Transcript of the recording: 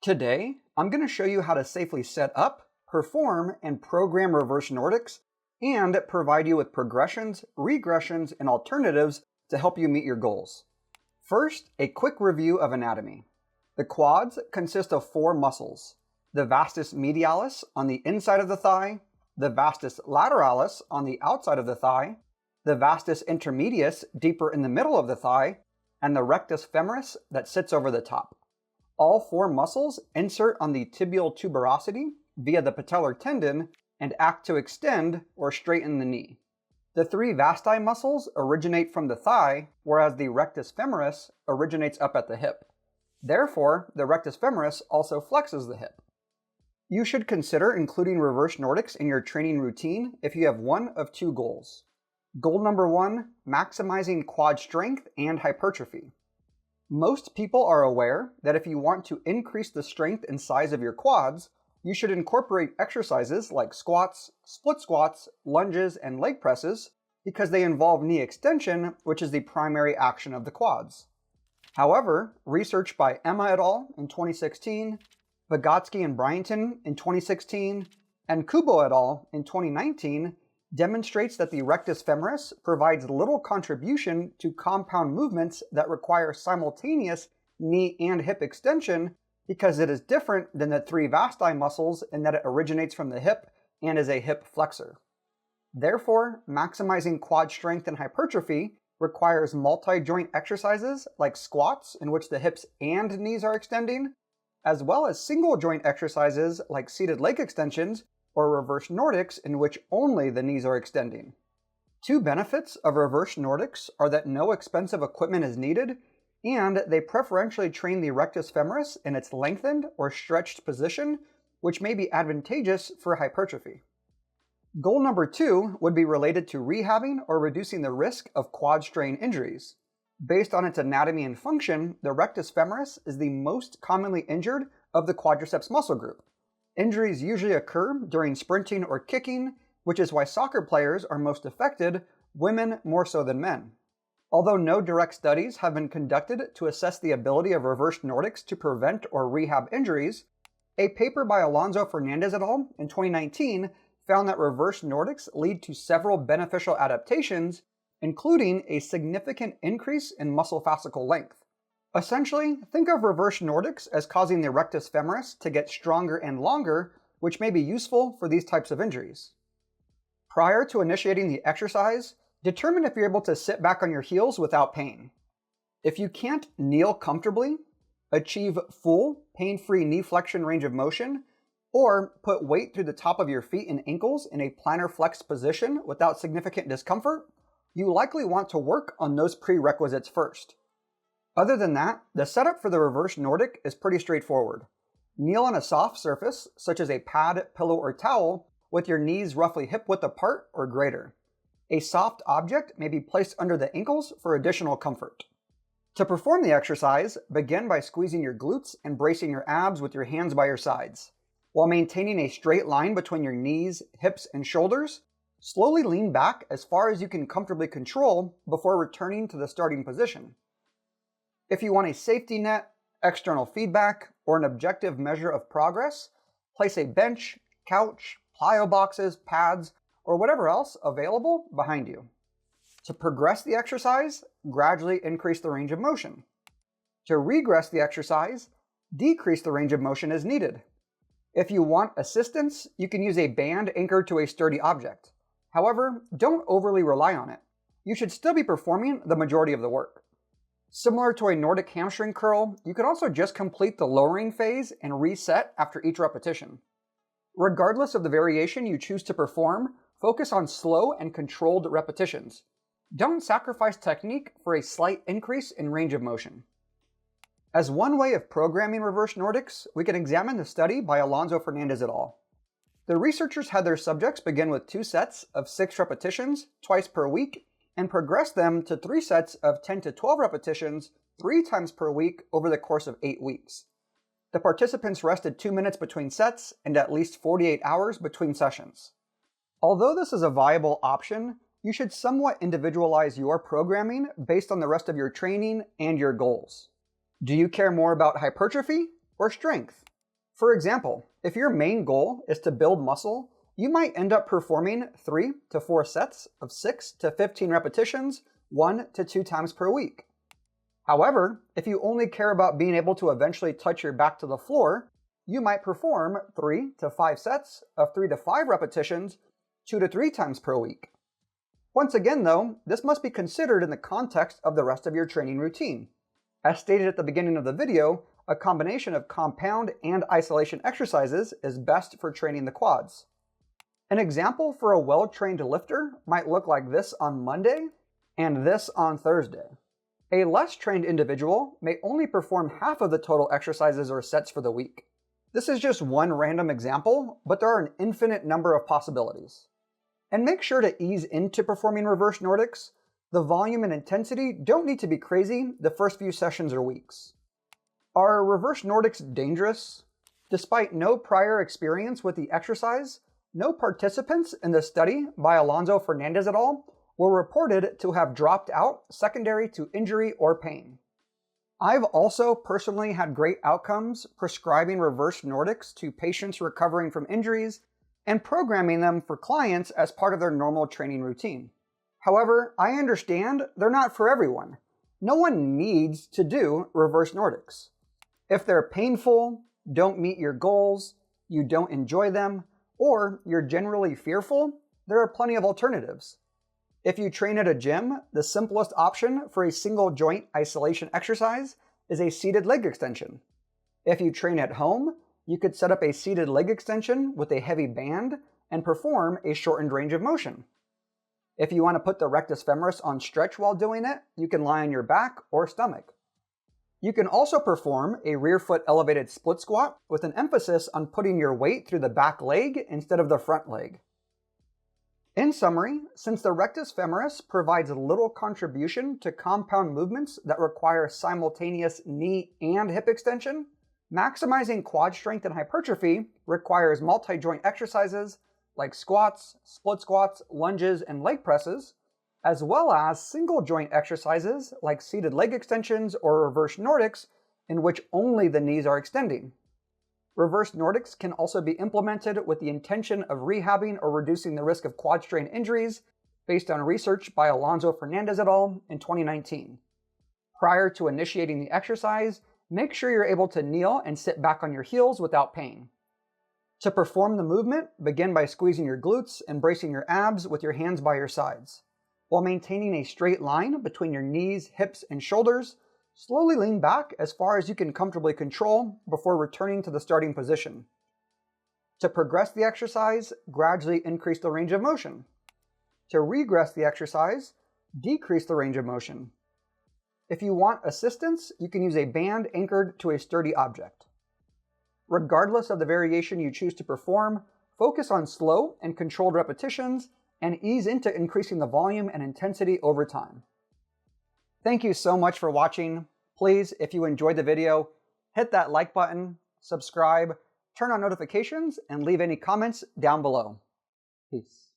Today, I'm going to show you how to safely set up, perform, and program reverse Nordics, and provide you with progressions, regressions, and alternatives to help you meet your goals. First, a quick review of anatomy. The quads consist of 4 muscles: the vastus medialis on the inside of the thigh, the vastus lateralis on the outside of the thigh, the vastus intermedius deeper in the middle of the thigh, and the rectus femoris that sits over the top. All 4 muscles insert on the tibial tuberosity via the patellar tendon and act to extend or straighten the knee. The 3 vasti muscles originate from the thigh, whereas the rectus femoris originates up at the hip. Therefore, the rectus femoris also flexes the hip. You should consider including reverse Nordics in your training routine if you have one of 2 goals. Goal number 1, maximizing quad strength and hypertrophy. Most people are aware that if you want to increase the strength and size of your quads, you should incorporate exercises like squats, split squats, lunges, and leg presses because they involve knee extension, which is the primary action of the quads. However, research by Emma et al. In 2016, Vygotsky and Bryanton in 2016, and Kubo et al. In 2019 demonstrates that the rectus femoris provides little contribution to compound movements that require simultaneous knee and hip extension because it is different than the 3 vasti muscles in that it originates from the hip and is a hip flexor. Therefore, maximizing quad strength and hypertrophy requires multi-joint exercises like squats in which the hips and knees are extending, as well as single joint exercises like seated leg extensions or reverse Nordics in which only the knees are extending. 2 benefits of reverse Nordics are that no expensive equipment is needed, and they preferentially train the rectus femoris in its lengthened or stretched position, which may be advantageous for hypertrophy. Goal number 2 would be related to rehabbing or reducing the risk of quad strain injuries. Based on its anatomy and function, the rectus femoris is the most commonly injured of the quadriceps muscle group. Injuries usually occur during sprinting or kicking, which is why soccer players are most affected, women more so than men. Although no direct studies have been conducted to assess the ability of reverse Nordics to prevent or rehab injuries, a paper by Alonso Fernandez et al. In 2019 found that reverse Nordics lead to several beneficial adaptations, including a significant increase in muscle fascicle length. Essentially, think of reverse Nordics as causing the rectus femoris to get stronger and longer, which may be useful for these types of injuries. Prior to initiating the exercise, determine if you're able to sit back on your heels without pain. If you can't kneel comfortably, achieve full, pain-free knee flexion range of motion, or put weight through the top of your feet and ankles in a plantar flexed position without significant discomfort, you likely want to work on those prerequisites first. Other than that, the setup for the reverse Nordic is pretty straightforward. Kneel on a soft surface, such as a pad, pillow, or towel, with your knees roughly hip width apart or greater. A soft object may be placed under the ankles for additional comfort. To perform the exercise, begin by squeezing your glutes and bracing your abs with your hands by your sides. While maintaining a straight line between your knees, hips, and shoulders, slowly lean back as far as you can comfortably control before returning to the starting position. If you want a safety net, external feedback, or an objective measure of progress, place a bench, couch, plyo boxes, pads, or whatever else available behind you. To progress the exercise, gradually increase the range of motion. To regress the exercise, decrease the range of motion as needed. If you want assistance, you can use a band anchored to a sturdy object. However, don't overly rely on it. You should still be performing the majority of the work. Similar to a Nordic hamstring curl, you could also just complete the lowering phase and reset after each repetition. Regardless of the variation you choose to perform, focus on slow and controlled repetitions. Don't sacrifice technique for a slight increase in range of motion. As one way of programming reverse Nordics, we can examine the study by Alonso Fernandez et al. The researchers had their subjects begin with 2 sets of 6 repetitions twice per week and progress them to 3 sets of 10 to 12 repetitions 3 times per week over the course of 8 weeks. The participants rested 2 minutes between sets and at least 48 hours between sessions. Although this is a viable option, you should somewhat individualize your programming based on the rest of your training and your goals. Do you care more about hypertrophy or strength? For example, if your main goal is to build muscle, you might end up performing 3 to 4 sets of 6 to 15 repetitions 1 to 2 times per week. However, if you only care about being able to eventually touch your back to the floor, you might perform 3 to 5 sets of 3 to 5 repetitions 2 to 3 times per week. Once again though, this must be considered in the context of the rest of your training routine. As stated at the beginning of the video, a combination of compound and isolation exercises is best for training the quads. An example for a well-trained lifter might look like this on Monday and this on Thursday. A less trained individual may only perform half of the total exercises or sets for the week. This is just one random example, but there are an infinite number of possibilities. And make sure to ease into performing reverse Nordics. The volume and intensity don't need to be crazy the first few sessions or weeks. Are reverse Nordics dangerous? Despite no prior experience with the exercise, no participants in the study by Alonso Fernandez et al. Were reported to have dropped out secondary to injury or pain. I've also personally had great outcomes prescribing reverse Nordics to patients recovering from injuries and programming them for clients as part of their normal training routine. However, I understand they're not for everyone. No one needs to do reverse Nordics. If they're painful, don't meet your goals, you don't enjoy them, or you're generally fearful, there are plenty of alternatives. If you train at a gym, the simplest option for a single joint isolation exercise is a seated leg extension. If you train at home, you could set up a seated leg extension with a heavy band and perform a shortened range of motion. If you want to put the rectus femoris on stretch while doing it, you can lie on your back or stomach. You can also perform a rear foot elevated split squat with an emphasis on putting your weight through the back leg instead of the front leg. In summary, since the rectus femoris provides little contribution to compound movements that require simultaneous knee and hip extension, maximizing quad strength and hypertrophy requires multi-joint exercises like squats, split squats, lunges, and leg presses, as well as single joint exercises like seated leg extensions or reverse Nordics in which only the knees are extending. Reverse Nordics can also be implemented with the intention of rehabbing or reducing the risk of quad strain injuries based on research by Alonso Fernandez et al. In 2019. Prior to initiating the exercise, make sure you're able to kneel and sit back on your heels without pain. To perform the movement, begin by squeezing your glutes and bracing your abs with your hands by your sides. While maintaining a straight line between your knees, hips, and shoulders, slowly lean back as far as you can comfortably control before returning to the starting position. To progress the exercise, gradually increase the range of motion. To regress the exercise, decrease the range of motion. If you want assistance, you can use a band anchored to a sturdy object. Regardless of the variation you choose to perform, focus on slow and controlled repetitions and ease into increasing the volume and intensity over time. Thank you so much for watching. Please, if you enjoyed the video, hit that like button, subscribe, turn on notifications, and leave any comments down below. Peace.